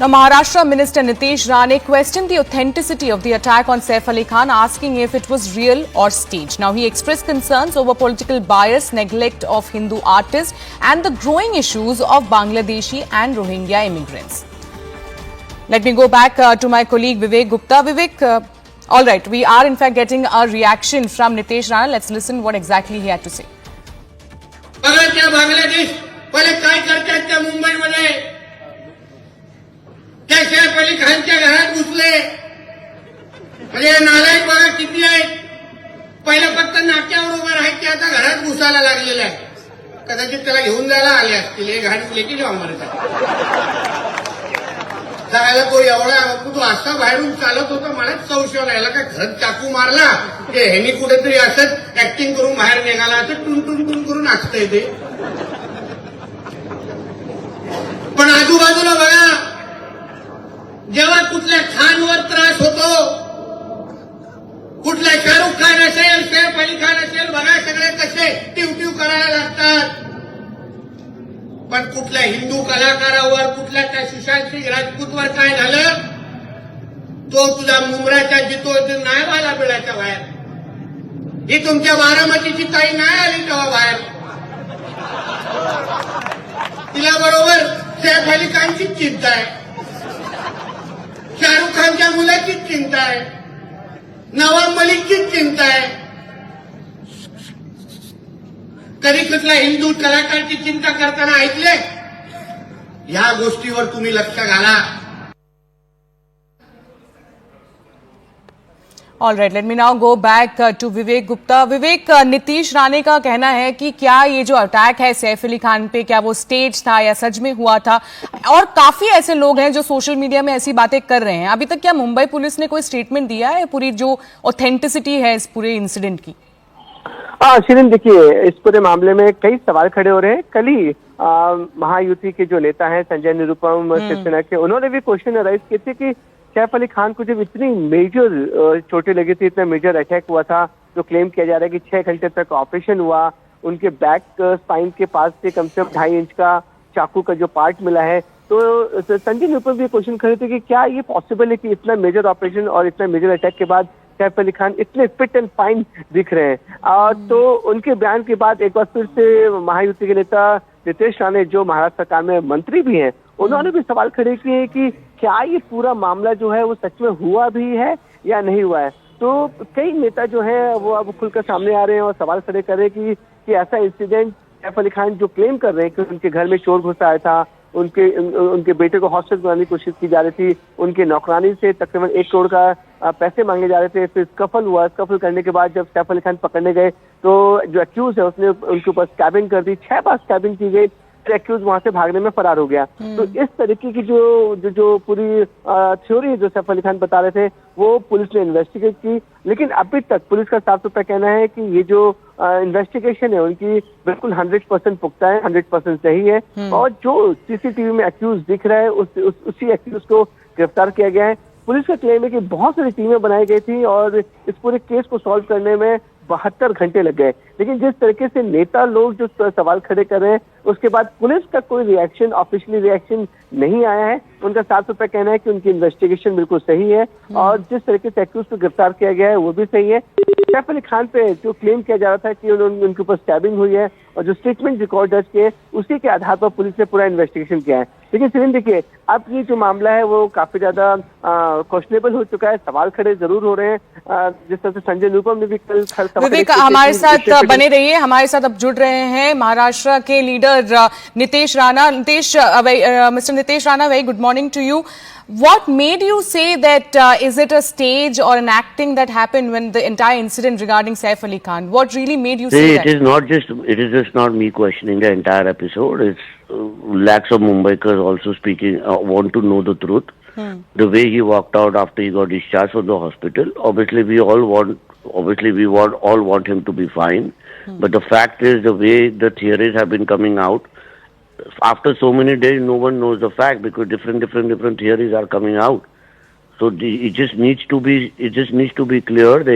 Now, Maharashtra Minister Nitesh Rane questioned the authenticity of the attack on Saif Ali Khan, asking if it was real or staged. Now, he expressed concerns over political bias, neglect of Hindu artists, and the growing issues of Bangladeshi and Rohingya immigrants. Let me go back to my colleague Vivek Gupta. Vivek, all right, we are in fact getting a reaction from Nitesh Rane. Let's listen what exactly he had to say. त्या सैफ अली खानच्या घरात घुसले म्हणजे नालायक बघा किती आहेत. पहिलं फक्त नाक्यावर उभं राहायचे, आता घरात घुसायला लागलेलं आहे. कदाचित त्याला घेऊन जायला आले असतील. हे घाट लेकी जाऊ मारत जायला तो एवढा तो असा बाहेरून चालत होता. मलाच संशय राहिला का घरात चाकू मारला की ह्यांनी कुठेतरी असंच ऍक्टिंग करून बाहेर निघाला. असं टून टून टून करून असतंय ते. पण आजूबाजूला बघा, जेव्हा कुठल्या खानवर त्रास होतो, कुठल्या शाहरुख खान असेल, सैफ अली खान असेल, बघा सगळे कसे टिवटिव करायला लागतात. पण कुठल्या हिंदू कलाकारावर, कुठल्या त्या सुशांत सिंग राजपूतवर काय झालं, तो तुझा मुंबराच्या जितो नाही आला बिळाच्या बाहेर. ही तुमच्या बारामतीची ताई नाही आली तेव्हा बाहेर. तिला बरोबर सैफ अली खानचीच चिंता आहे, शाहरुख खानच्या मुलाचीच चिंता आहे, नवाब मलिकचीच चिंता आहे. कधी कुठल्या हिंदू कलाकाराची चिंता करताना ऐकले? या गोष्टीवर तुम्ही लक्ष घाला. All right, let me now go back to Vivek Gupta. Vivek, Nitish Rane का कहना है कि क्या ये जो अटैक है सैफ अली खान पे, क्या वो स्टेज था या सच में हुआ था? और काफी ऐसे लोग हैं जो सोशल मीडिया में ऐसी बातें कर रहे हैं. अभी तक क्या मुंबई पुलिस ने कोई स्टेटमेंट दिया है पूरी जो ऑथेंटिसिटी है इस पूरे इंसिडेंट की? शिरीन, देखिए, इस पूरे मामले में कई सवाल खड़े हो रहे हैं. कल ही महायुति के जो नेता हैं संजय निरुपम शिवसेना के, उन्होंने भी क्वेश्चन राइज किए थे कि सैफ अली खान को जब इतनी मेजर चोटें लगी थी, इतना मेजर अटैक हुआ था, जो क्लेम किया जा रहा है कि 6 घंटे तक ऑपरेशन हुआ, उनके बैक स्पाइन के पास से कम से कम 2.5 इंच का चाकू का जो पार्ट मिला है. तो संजय निरुपम भी क्वेश्चन खड़े थे कि क्या ये पॉसिबल है कि इतना मेजर ऑपरेशन और इतना मेजर अटैक के बाद सैफ अली खान इतने फिट एंड फाइन दिख रहे हैं. तो उनके बयान के बाद एक बार फिर से महायुति के नेता नीतीश राणे, जो महाराष्ट्र सरकार में मंत्री भी हैं, उन्होंने भी सवाल खड़े किए कि क्या ये पूरा मामला जो है वो सच में हुआ भी है या नहीं हुआ है. तो कई नेता जो है वो अब खुलकर सामने आ रहे हैं और सवाल खड़े कर रहे हैं कि ऐसा इंसिडेंट सैफ अली खान जो क्लेम कर रहे हैं कि उनके घर में चोर घुसा आया था, उनके बेटे को हॉस्टेज बनाने की कोशिश की जा रही थी, उनके नौकरानी से तकरीबन 1 करोड़ का पैसे मांगे जा रहे थे. फिर स्कफल हुआ. स्कफल करने के बाद जब सैफ अली खान पकड़ने गए तो जो एक्यूज है उसने उनके ऊपर स्कैबिंग कर दी. 6 बार स्कैबिंग की गई. एक्यूज वहां से भागने में फरार हो गया. तो इस तरीके की जो पूरी थ्योरी है जो सैफ अली खान बता रहे थे, वो पुलिस ने इन्वेस्टिगेट की. लेकिन अभी तक पुलिस का साफ सुथरा कहना है कि ये जो इन्वेस्टिगेशन है उनकी बिल्कुल 100% पुख्ता है, 100% सही है. और जो सीसीटीवी में एक्यूज दिख रहा है उसी एक्यूज को गिरफ्तार किया गया है. पुलिस का क्लेम है कि बहुत सारी टीमें बनाई गई थी और इस पूरे केस को सॉल्व करने में 72 घंटे लग गए. लेकिन जिस तरीके से नेता लोग जो सवाल खड़े कर रहे हैं, उसके बाद पुलिस का कोई रिएक्शन, ऑफिशियली रिएक्शन नहीं आया है. उनका साफ सुथरा कहना है कि उनकी इन्वेस्टिगेशन बिल्कुल सही है और जिस तरीके से एक्यूज को गिरफ्तार किया गया है वो भी सही है. सैफ अली खान पे जो क्लेम किया जा रहा था कि उनके ऊपर स्टैबिंग हुई है और जो स्टेटमेंट रिकॉर्ड दर्ज किए, उसी के आधार पर पुलिस ने पूरा इन्वेस्टिगेशन किया है. लेकिन सिरिन, देखिए, अब ये जो मामला है वो काफी ज्यादा क्वेश्चनेबल हो चुका है. सवाल खड़े जरूर हो रहे हैं. जिस तरह से संजय निरुपम ने भी कल विवेक हमारे साथ बने रहिए. हमारे साथ अब जुड़ रहे हैं महाराष्ट्र के leader Nitish Rana. Mr. Nitesh Rana, very good morning to you. What made you say that is it a stage or an acting that happened when the entire incident regarding Saif Ali Khan? What really made you say that? It is just not me questioning the entire episode. It's lakhs of Mumbaikars also speaking, want to know the truth. The way he walked out after he got discharged from the hospital. Obviously, we all want him to be fine. But the fact is, the way the theories have been coming out, after so many days, no one knows the fact because different theories are coming out. So it just needs to be clear. The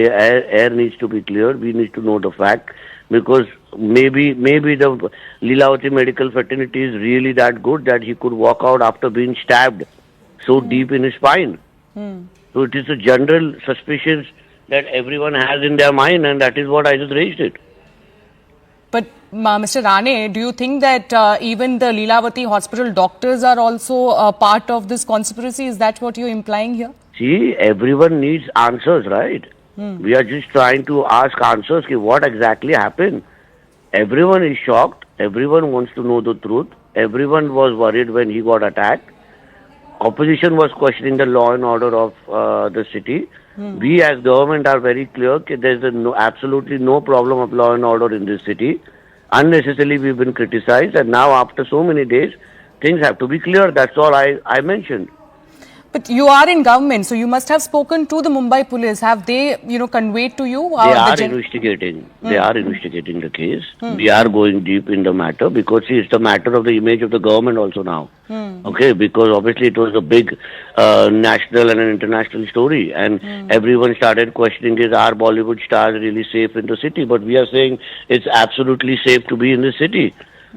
air needs to be cleared. We need to know the fact because maybe the Lilavati medical fraternity is really that good that he could walk out after being stabbed so deep in his spine. So it is a general suspicion that everyone has in their mind, and that is what I just raised it. But Mr. Rane, do you think that even the Leelavati hospital doctors are also part of this conspiracy? Is that what you're implying here? See, everyone needs answers, right? We are just trying to ask answers. What exactly happened? Everyone is shocked. Everyone wants to know the truth. Everyone was worried when he got attacked. Opposition was questioning the law and order of the city. We as government are very clear that there is absolutely no problem of law and order in this city. Unnecessarily we've been criticized, and now after so many days, things have to be clear. That's all I mentioned. But you are in government, so you must have spoken to the Mumbai police. Have they, conveyed to you? They are investigating. They are investigating the case. We are going deep in the matter because see, it's the matter of the image of the government also now. Okay, because obviously it was a big national and an international story, and everyone started questioning, is our Bollywood stars really safe in the city? But we are saying it's absolutely safe to be in the city.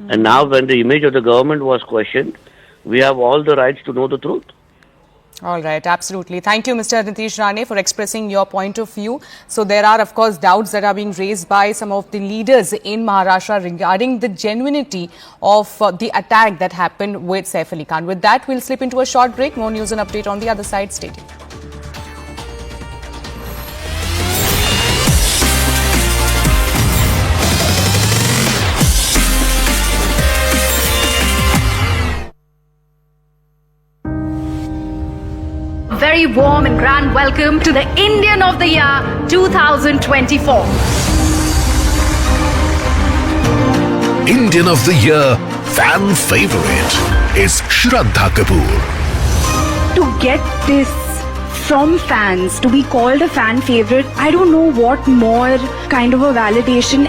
And now when the image of the government was questioned, we have all the rights to know the truth. All right, absolutely. Thank you, Mr. Nitish Rane, for expressing your point of view. So there are, of course, doubts that are being raised by some of the leaders in Maharashtra regarding the genuinity of the attack that happened with Saif Ali Khan. With that, we'll slip into a short break. More news and update on the other side. Stay tuned. Very warm and grand welcome to the Indian of the Year 2024. Indian of the Year fan favorite is Shraddha Kapoor. To get this from fans, to be called a fan favorite, I don't know what more kind of a validation